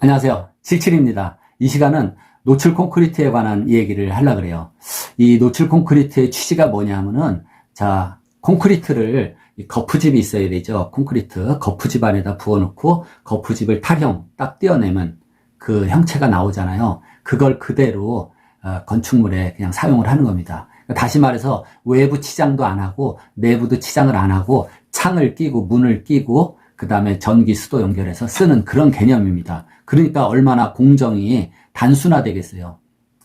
안녕하세요. 77입니다. 이 시간은 노출 콘크리트에 관한 얘기를 하려고 그래요. 이 노출 콘크리트의 취지가 뭐냐면은, 자, 콘크리트를, 거푸집이 있어야 되죠. 콘크리트. 거푸집 안에다 부어놓고, 거푸집을 탈형, 딱 떼어내면 그 형체가 나오잖아요. 그걸 그대로, 건축물에 그냥 사용을 하는 겁니다. 다시 말해서, 외부 치장도 안 하고, 내부도 치장을 안 하고, 창을 끼고, 문을 끼고, 그 다음에 전기, 수도 연결해서 쓰는 그런 개념입니다. 그러니까 얼마나 공정이 단순화되겠어요.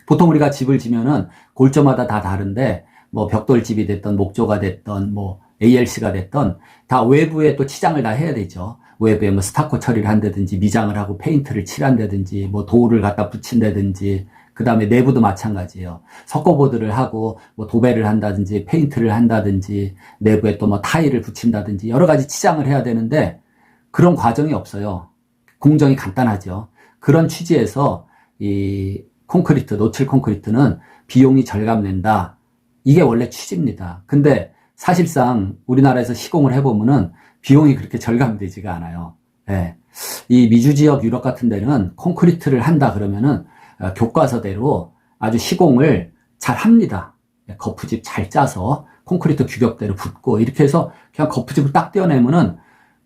보통 우리가 집을 지면은 골조마다 다 다른데, 뭐 벽돌집이 됐던, 목조가 됐던, 뭐 ALC가 됐던, 다 외부에 또 치장을 다 해야 되죠. 외부에 뭐 스타코 처리를 한다든지, 미장을 하고 페인트를 칠한다든지, 뭐 도우를 갖다 붙인다든지, 그 다음에 내부도 마찬가지예요. 석고보드를 하고, 뭐 도배를 한다든지, 페인트를 한다든지, 내부에 또 뭐 타일을 붙인다든지, 여러 가지 치장을 해야 되는데, 그런 과정이 없어요. 공정이 간단하죠. 그런 취지에서 이 콘크리트, 노출 콘크리트는 비용이 절감된다. 이게 원래 취지입니다. 근데 사실상 우리나라에서 시공을 해보면은 비용이 그렇게 절감되지가 않아요. 예. 이 미주 지역 유럽 같은 데는 콘크리트를 한다 그러면은 교과서대로 아주 시공을 잘 합니다. 거푸집 잘 짜서 콘크리트 규격대로 붓고 이렇게 해서 그냥 거푸집을 딱 떼어내면은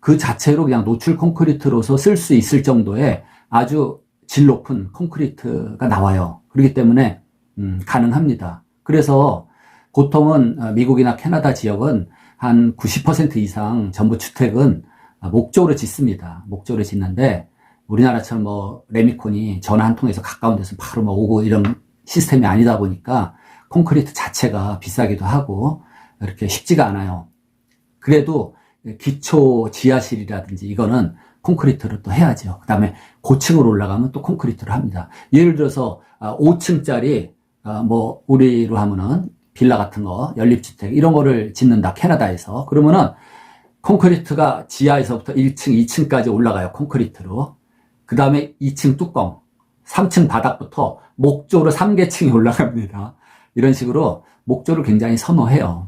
그 자체로 그냥 노출 콘크리트로서 쓸 수 있을 정도의 아주 질 높은 콘크리트가 나와요. 그렇기 때문에 가능합니다. 그래서 보통은 미국이나 캐나다 지역은 한 90% 이상 전부 주택은 목조로 짓습니다. 목조로 짓는데 우리나라처럼 뭐 레미콘이 전화 한 통에서 가까운 데서 바로 뭐 오고 이런 시스템이 아니다 보니까 콘크리트 자체가 비싸기도 하고 이렇게 쉽지가 않아요. 그래도 기초 지하실이라든지 이거는 콘크리트를 또 해야죠. 그 다음에 고층으로 올라가면 또 콘크리트를 합니다. 예를 들어서 5층짜리 뭐 우리로 하면은 빌라 같은 거, 연립주택 이런 거를 짓는다. 캐나다에서. 그러면은 콘크리트가 지하에서부터 1층, 2층까지 올라가요. 콘크리트로. 그 다음에 2층 뚜껑, 3층 바닥부터 목조로 3계층이 올라갑니다. 이런 식으로 목조를 굉장히 선호해요.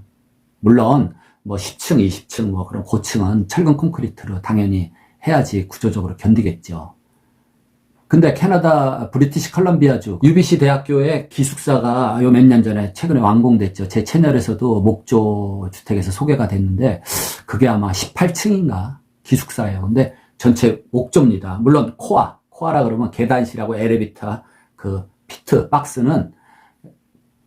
물론 뭐 10층, 20층 뭐 그런 고층은 철근 콘크리트로 당연히 해야지 구조적으로 견디겠죠. 근데 캐나다 브리티시 컬럼비아주 UBC 대학교의 기숙사가 요 몇 년 전에 최근에 완공됐죠. 제 채널에서도 목조 주택에서 소개가 됐는데 그게 아마 18층인가 기숙사예요. 근데 전체 목조입니다. 물론 코아라 그러면 계단실하고 엘리베이터 그 피트 박스는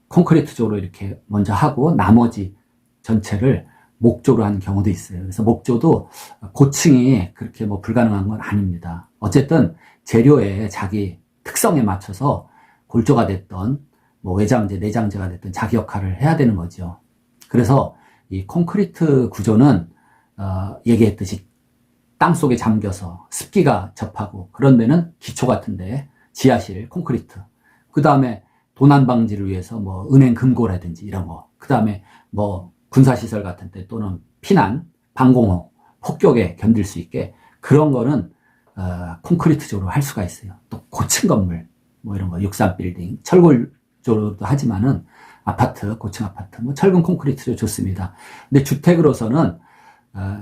콘크리트 쪽으로 이렇게 먼저 하고 나머지 전체를 목조로 하는 경우도 있어요. 그래서 목조도 고층이 그렇게 뭐 불가능한 건 아닙니다. 어쨌든 재료의 자기 특성에 맞춰서 골조가 됐던 뭐 외장재, 내장재가 됐던 자기 역할을 해야 되는 거죠. 그래서 이 콘크리트 구조는 얘기했듯이 땅속에 잠겨서 습기가 접하고 그런 데는 기초 같은데 지하실 콘크리트, 그 다음에 도난 방지를 위해서 뭐 은행 금고라든지 이런 거, 그 다음에 뭐 군사시설 같은 데 또는 피난, 방공호, 폭격에 견딜 수 있게 그런 거는 콘크리트적으로 할 수가 있어요. 또 고층 건물 뭐 이런 거 63빌딩 철골조로도 하지만은 아파트, 고층 아파트 뭐 철근 콘크리트도 좋습니다. 근데 주택으로서는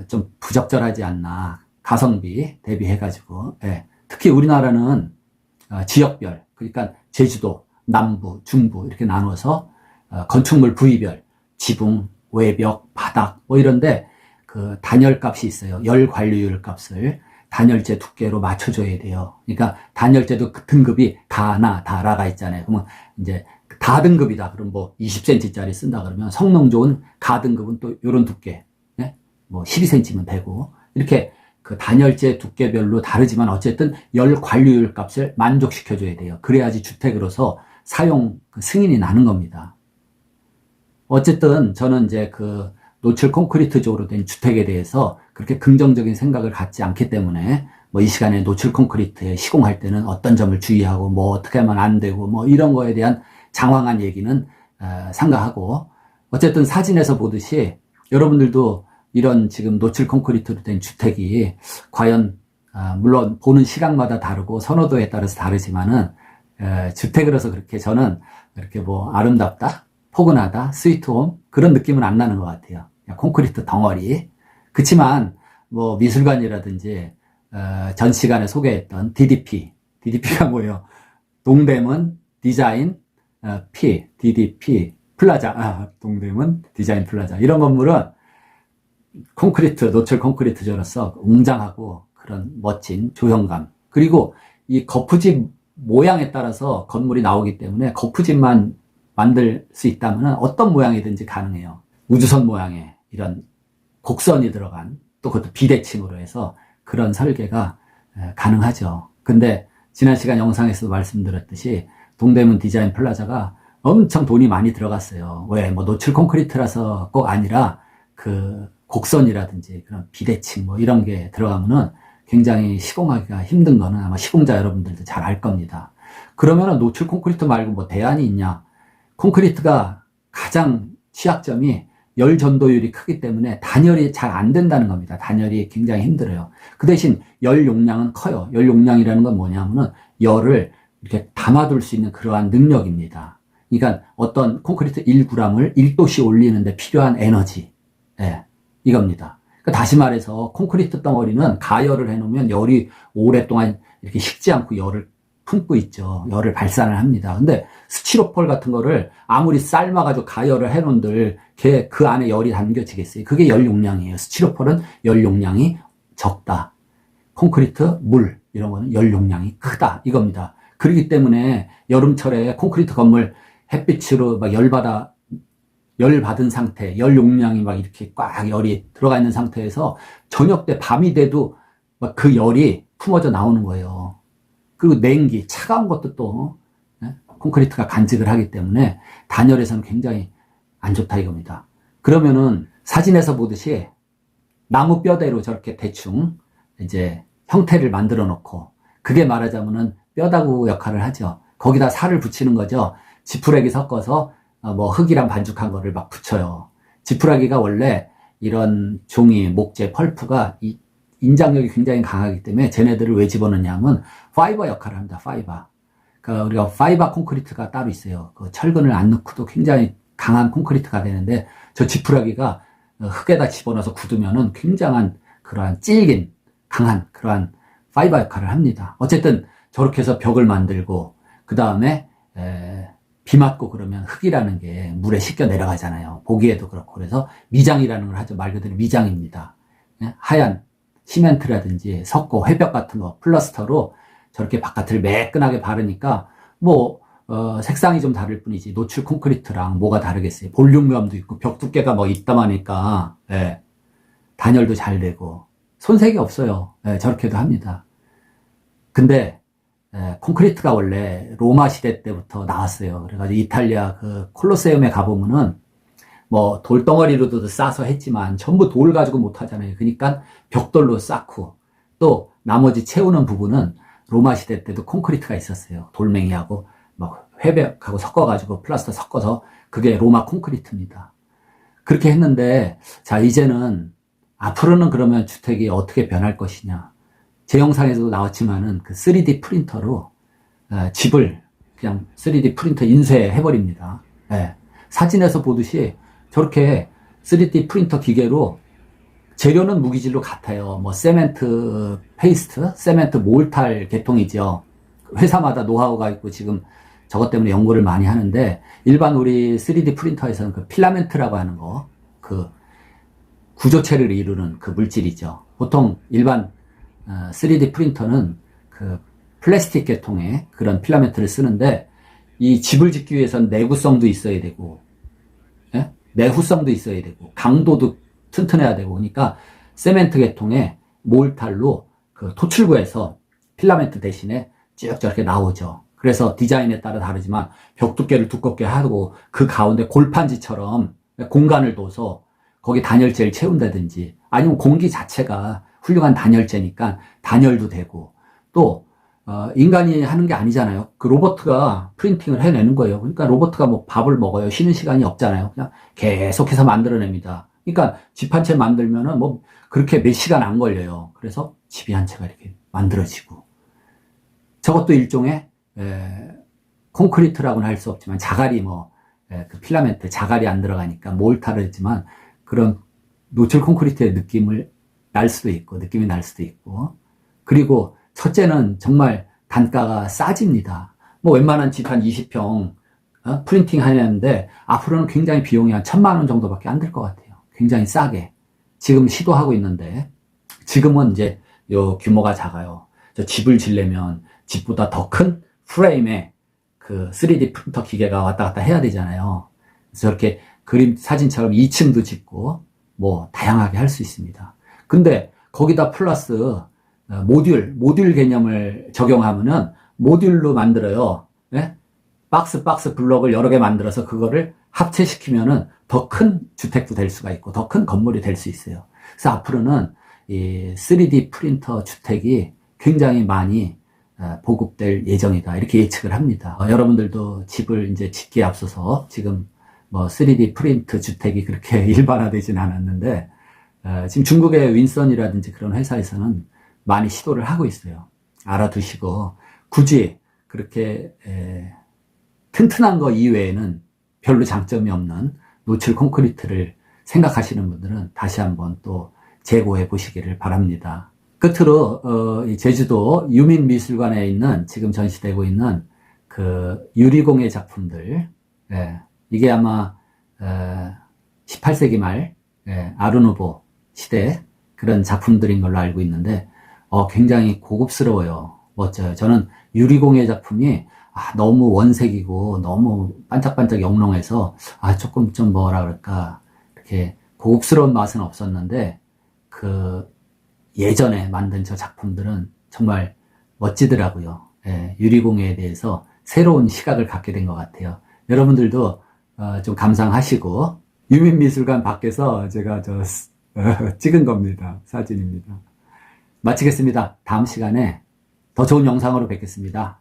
좀 부적절하지 않나, 가성비 대비해 가지고. 예. 특히 우리나라는 지역별, 그러니까 제주도, 남부, 중부 이렇게 나눠서 건축물 부위별, 지붕, 외벽, 바닥 뭐 이런데 그 단열값이 있어요. 열 관리율 값을 단열재 두께로 맞춰줘야 돼요. 그러니까 단열재도 그 등급이 다나 다라가 있잖아요. 그러면 이제 다 등급이다. 그럼 뭐 20cm짜리 쓴다 그러면 성능 좋은 가 등급은 또 이런 두께, 네? 뭐 12cm면 되고 이렇게 그 단열재 두께별로 다르지만 어쨌든 열 관리율 값을 만족시켜줘야 돼요. 그래야지 주택으로서 사용 승인이 나는 겁니다. 어쨌든 저는 이제 그 노출 콘크리트적으로 된 주택에 대해서 그렇게 긍정적인 생각을 갖지 않기 때문에 뭐 이 시간에 노출 콘크리트에 시공할 때는 어떤 점을 주의하고 뭐 어떻게 하면 안 되고 뭐 이런 거에 대한 장황한 얘기는 삼가하고, 어쨌든 사진에서 보듯이 여러분들도 이런 지금 노출 콘크리트로 된 주택이 과연 물론 보는 시각마다 다르고 선호도에 따라서 다르지만은 주택으로서 그렇게 저는 이렇게 뭐 아름답다, 포근하다, 스위트홈 그런 느낌은 안 나는 것 같아요. 그냥 콘크리트 덩어리. 그치만 뭐 미술관이라든지 전 시간에 소개했던 DDP DDP가 뭐예요? 동대문 디자인 DDP 플라자. 동대문 디자인 플라자. 이런 건물은 콘크리트, 노출 콘크리트조로서 웅장하고 그런 멋진 조형감. 그리고 이 거푸집 모양에 따라서 건물이 나오기 때문에 거푸집만 만들 수 있다면 어떤 모양이든지 가능해요. 우주선 모양의 이런 곡선이 들어간, 또 그것도 비대칭으로 해서 그런 설계가 가능하죠. 근데 지난 시간 영상에서도 말씀드렸듯이 동대문 디자인 플라자가 엄청 돈이 많이 들어갔어요. 왜? 뭐 노출 콘크리트라서 꼭 아니라 그 곡선이라든지 그런 비대칭 뭐 이런 게 들어가면은 굉장히 시공하기가 힘든 거는 아마 시공자 여러분들도 잘 알 겁니다. 그러면은 노출 콘크리트 말고 뭐 대안이 있냐? 콘크리트가 가장 취약점이 열 전도율이 크기 때문에 단열이 잘 안 된다는 겁니다. 단열이 굉장히 힘들어요. 그 대신 열 용량은 커요. 열 용량이라는 건 뭐냐면은 열을 이렇게 담아둘 수 있는 그러한 능력입니다. 그러니까 어떤 콘크리트 1g을 1도씨 올리는데 필요한 에너지. 이겁니다. 그러니까 다시 말해서 콘크리트 덩어리는 가열을 해놓으면 열이 오랫동안 이렇게 식지 않고 열을 품고 있죠. 열을 발산을 합니다. 근데 스티로폴 같은 거를 아무리 삶아가지고 가열을 해놓은들 그 안에 열이 담겨지겠어요. 그게 열 용량이에요. 스티로폴은 열 용량이 적다. 콘크리트, 물 이런 거는 열 용량이 크다. 이겁니다. 그렇기 때문에 여름철에 콘크리트 건물 햇빛으로 막 열 받은 상태, 열 용량이 막 이렇게 꽉 열이 들어가 있는 상태에서 저녁 때 밤이 돼도 막 그 열이 품어져 나오는 거예요. 그리고 냉기, 차가운 것도 또 콘크리트가 간직을 하기 때문에 단열에서는 굉장히 안 좋다 이겁니다. 그러면은 사진에서 보듯이 나무 뼈대로 저렇게 대충 이제 형태를 만들어 놓고, 그게 말하자면은 뼈다구 역할을 하죠. 거기다 살을 붙이는 거죠. 지푸라기 섞어서 뭐 흙이랑 반죽한 거를 막 붙여요. 지푸라기가 원래 이런 종이, 목재, 펄프가 이 인장력이 굉장히 강하기 때문에 쟤네들을 왜 집어넣냐면 파이버 역할을 합니다. 파이버. 그러니까 우리가 파이버 콘크리트가 따로 있어요. 그 철근을 안 넣고도 굉장히 강한 콘크리트가 되는데, 저 지푸라기가 흙에다 집어넣어서 굳으면은 굉장한 그러한 질긴 강한 그러한 파이버 역할을 합니다. 어쨌든 저렇게 해서 벽을 만들고, 그 다음에 비 맞고 그러면 흙이라는 게 물에 씻겨 내려가잖아요. 보기에도 그렇고. 그래서 미장이라는 걸 하죠. 말 그대로 미장입니다. 하얀 시멘트라든지 석고, 회벽 같은 거 플라스터로 저렇게 바깥을 매끈하게 바르니까 뭐 색상이 좀 다를 뿐이지 노출 콘크리트랑 뭐가 다르겠어요. 볼륨감도 있고 벽 두께가 뭐 있다마니까 단열도 잘 되고 손색이 없어요. 저렇게도 합니다. 근데 콘크리트가 원래 로마 시대 때부터 나왔어요. 그래가지고 이탈리아 그 콜로세움에 가보면은 뭐 돌덩어리로도 싸서 했지만 전부 돌 가지고 못 하잖아요. 그러니까 벽돌로 쌓고, 또 나머지 채우는 부분은 로마 시대 때도 콘크리트가 있었어요. 돌멩이하고 막 회벽하고 섞어가지고 플라스터 섞어서 그게 로마 콘크리트입니다. 그렇게 했는데, 자 이제는 앞으로는 그러면 주택이 어떻게 변할 것이냐. 제 영상에서도 나왔지만은 그 3D 프린터로 집을 그냥 3D 프린터 인쇄해버립니다. 사진에서 보듯이 저렇게 3D 프린터 기계로 재료는 무기질로 같아요. 뭐 세멘트 페이스트, 세멘트 몰탈 계통이죠. 회사마다 노하우가 있고 지금 저것 때문에 연구를 많이 하는데, 일반 우리 3D 프린터에서는 그 필라멘트라고 하는 거, 그 구조체를 이루는 그 물질이죠. 보통 일반 3D 프린터는 그 플라스틱 계통의 그런 필라멘트를 쓰는데, 이 집을 짓기 위해서는 내구성도 있어야 되고, 내후성도 있어야 되고, 강도도 튼튼해야 되고, 그러니까 세멘트 계통의 몰탈로 그 토출구에서 필라멘트 대신에 쭉 저렇게 나오죠. 그래서 디자인에 따라 다르지만 벽 두께를 두껍게 하고 그 가운데 골판지처럼 공간을 둬서 거기 단열재를 채운다든지, 아니면 공기 자체가 훌륭한 단열재니까 단열도 되고, 또 인간이 하는 게 아니잖아요. 그 로봇가 프린팅을 해내는 거예요. 그러니까 로봇가 뭐 밥을 먹어요. 쉬는 시간이 없잖아요. 그냥 계속해서 만들어냅니다. 그러니까 집 한 채 만들면은 뭐 그렇게 몇 시간 안 걸려요. 그래서 집이 한 채가 이렇게 만들어지고, 저것도 일종의 콘크리트라고는 할 수 없지만 자갈이 그 필라멘트 자갈이 안 들어가니까 몰타를 했지만 그런 노출 콘크리트의 느낌이 날 수도 있고, 그리고 첫째는 정말 단가가 싸집니다. 뭐 웬만한 집 한 20평 프린팅 하는데 앞으로는 굉장히 비용이 한 1,000만 원 정도밖에 안 들 것 같아요. 굉장히 싸게. 지금 시도하고 있는데 지금은 이제 요 규모가 작아요. 저 집을 지려면 집보다 더 큰 프레임에 그 3D 프린터 기계가 왔다 갔다 해야 되잖아요. 그래서 저렇게 그림 사진처럼 2층도 짓고 뭐 다양하게 할 수 있습니다. 근데 거기다 플러스 모듈 개념을 적용하면은 모듈로 만들어요. 예? 박스 블록을 여러 개 만들어서 그거를 합체시키면은 더 큰 주택도 될 수가 있고 더 큰 건물이 될 수 있어요. 그래서 앞으로는 이 3D 프린터 주택이 굉장히 많이 보급될 예정이다. 이렇게 예측을 합니다. 여러분들도 집을 이제 짓기에 앞서서 지금 뭐 3D 프린트 주택이 그렇게 일반화되진 않았는데 지금 중국의 윈선이라든지 그런 회사에서는 많이 시도를 하고 있어요. 알아두시고 굳이 그렇게 튼튼한 거 이외에는 별로 장점이 없는 노출 콘크리트를 생각하시는 분들은 다시 한번 또 재고해 보시기를 바랍니다. 끝으로 이 제주도 유민미술관에 있는 지금 전시되고 있는 그 유리공예 작품들, 이게 아마 18세기 말 아르누보 시대 그런 작품들인 걸로 알고 있는데 굉장히 고급스러워요. 멋져요. 저는 유리공예 작품이 너무 원색이고 너무 반짝반짝 영롱해서 조금 좀 뭐라 그럴까 이렇게 고급스러운 맛은 없었는데 그 예전에 만든 저 작품들은 정말 멋지더라고요. 유리공예에 대해서 새로운 시각을 갖게 된 것 같아요. 여러분들도 좀 감상하시고 유민미술관 밖에서 제가 찍은 겁니다. 사진입니다. 마치겠습니다. 다음 시간에 더 좋은 영상으로 뵙겠습니다.